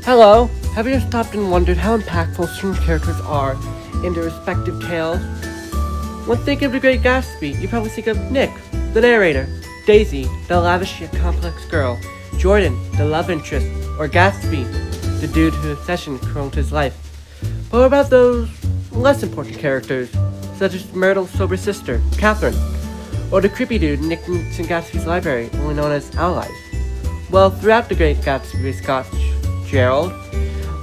Hello! Have you ever stopped and wondered how impactful certain characters are in their respective tales? When thinking of The Great Gatsby, you probably think of Nick, the narrator, Daisy, the lavish yet complex girl, Jordan, the love interest, or Gatsby, the dude whose obsession controlled his life. But what about those less important characters, such as Myrtle's sober sister, Catherine, or the creepy dude Nick meets in Gatsby's library, only known as Allies? Well, throughout The Great Gatsby, Scott Gerald,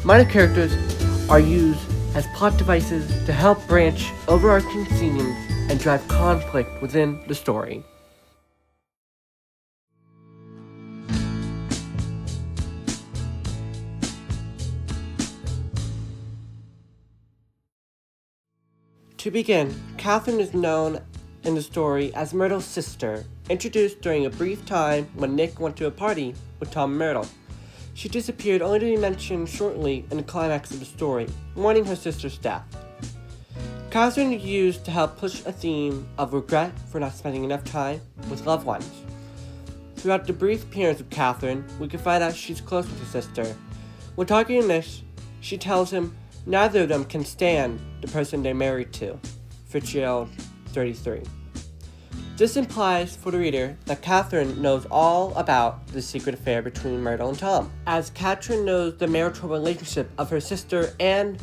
minor characters are used as plot devices to help branch overarching themes and drive conflict within the story. To begin, Catherine is known in the story as Myrtle's sister, introduced during a brief time when Nick went to a party with Tom and Myrtle. She disappeared only to be mentioned shortly in the climax of the story, mourning her sister's death. Catherine is used to help push a theme of regret for not spending enough time with loved ones. Throughout the brief appearance of Catherine, we can find out she's close with her sister. When talking to Nick, she tells him neither of them can stand the person they're married to, Fitzgerald 33. This implies for the reader that Catherine knows all about the secret affair between Myrtle and Tom, as Catherine knows the marital relationship of her sister and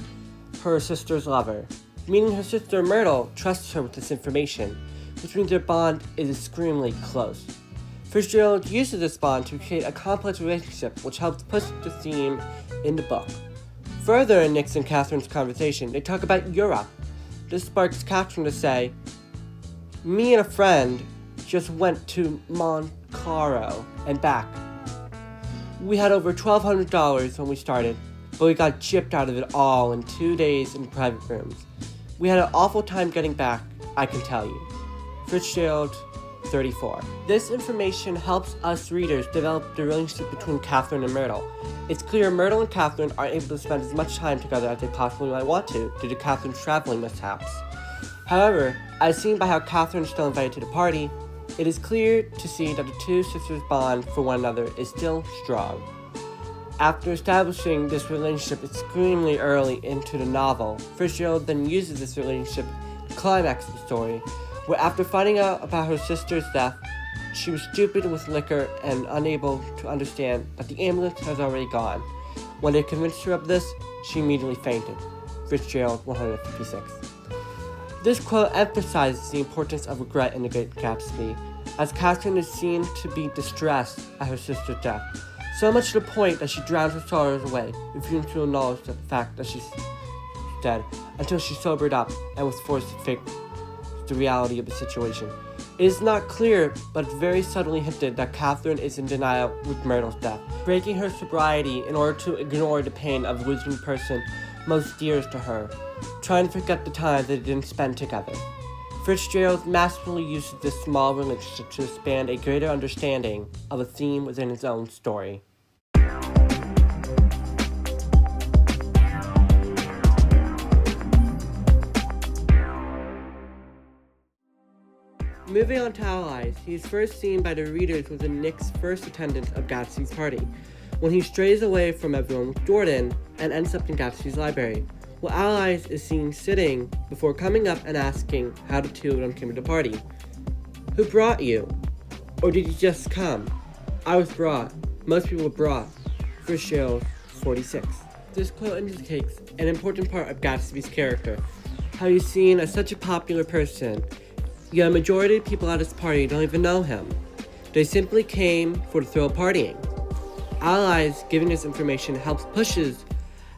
her sister's lover, meaning her sister Myrtle trusts her with this information, which means their bond is extremely close. Fitzgerald uses this bond to create a complex relationship which helps push the theme in the book. Further in Nick's and Catherine's conversation, they talk about Europe. This sparks Catherine to say, "Me and a friend just went to Monte Carlo and back. We had over $1,200 when we started, but we got gypped out of it all in 2 days in private rooms. We had an awful time getting back, I can tell you." Fitzgerald 34. This information helps us readers develop the relationship between Catherine and Myrtle. It's clear Myrtle and Catherine aren't able to spend as much time together as they possibly might want to due to Catherine's traveling mishaps. However, as seen by how Catherine is still invited to the party, it is clear to see that the two sisters' bond for one another is still strong. After establishing this relationship extremely early into the novel, Fitzgerald then uses this relationship to climax the story, where after finding out about her sister's death, she was stupid with liquor and unable to understand that the ambulance has already gone. When they convinced her of this, she immediately fainted. Fitzgerald 156. This quote emphasizes the importance of regret in The Great Gatsby, as Catherine is seen to be distressed at her sister's death, so much to the point that she drowns her sorrows away, refusing to acknowledge the fact that she's dead, until she sobered up and was forced to face the reality of the situation. It is not clear, but very subtly hinted that Catherine is in denial with Myrtle's death, breaking her sobriety in order to ignore the pain of losing the person most dearest to her, trying to forget the time they didn't spend together. Fitzgerald masterfully uses this small relationship to expand a greater understanding of a theme within his own story. Moving on to Allies, he is first seen by the readers within Nick's first attendance of Gatsby's party, when he strays away from everyone with Jordan and ends up in Gatsby's library. Well, Allies is seen sitting before coming up and asking how the two of them came to the party. "Who brought you? Or did you just come?" "I was brought. Most people were brought." Fitzgerald 46. This quote indicates an important part of Gatsby's character, how he's seen as such a popular person, yet a majority of people at his party don't even know him. They simply came for the thrill of partying. Allies giving this information helps pushes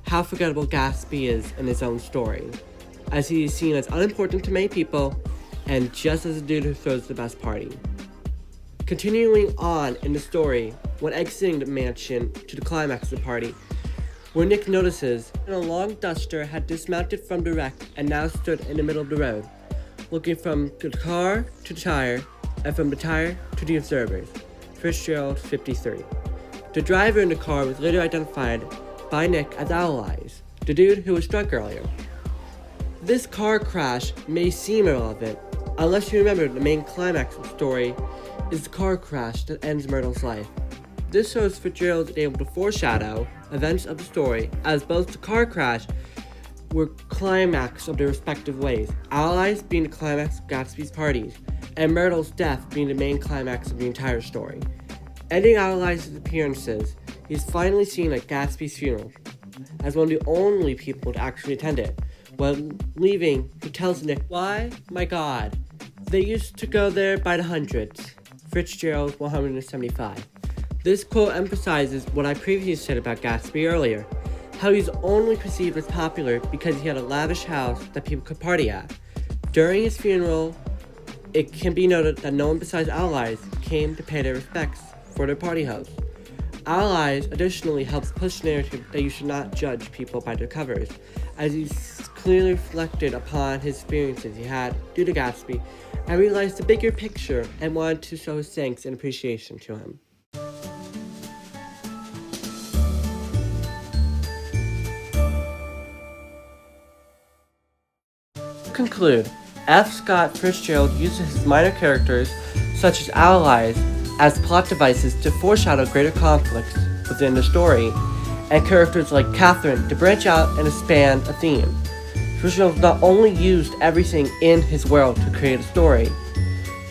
how forgettable Gatsby is in his own story, as he is seen as unimportant to many people and just as a dude who throws the best party. Continuing on in the story, when exiting the mansion to the climax of the party, where Nick notices that a long duster had dismounted from the wreck and now stood in the middle of the road, looking from the car to the tire and from the tire to the observers. Fitzgerald 53. The driver in the car was later identified by Nick as Allies, the dude who was struck earlier. This car crash may seem irrelevant, unless you remember the main climax of the story is the car crash that ends Myrtle's life. This shows Fitzgerald is able to foreshadow events of the story, as both the car crash were climax of their respective ways, Allies being the climax of Gatsby's parties, and Myrtle's death being the main climax of the entire story. Ending Allies' appearances, he is finally seen at Gatsby's funeral, as one of the only people to actually attend it. When leaving, he tells Nick, "Why, my God, they used to go there by the hundreds." Fitzgerald 175. This quote emphasizes what I previously said about Gatsby earlier, how he's only perceived as popular because he had a lavish house that people could party at. During his funeral, it can be noted that no one besides Allies came to pay their respects for their party host. Allies additionally helps push the narrative that you should not judge people by their covers, as he's clearly reflected upon his experiences he had due to Gatsby and realized the bigger picture and wanted to show his thanks and appreciation to him. To conclude, F. Scott Fitzgerald uses his minor characters, such as Allies, as plot devices to foreshadow greater conflicts within the story, and characters like Catherine to branch out and expand a theme. Fitzgerald not only used everything in his world to create a story,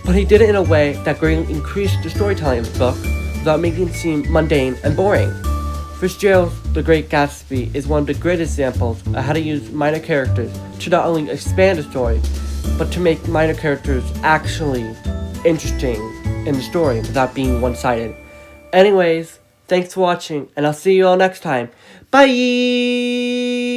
but he did it in a way that greatly increased the storytelling of the book without making it seem mundane and boring. Fitzgerald's The Great Gatsby is one of the great examples of how to use minor characters to not only expand a story, but to make minor characters actually interesting in the story without being one-sided. Anyways, thanks for watching, and I'll see you all next time. Bye!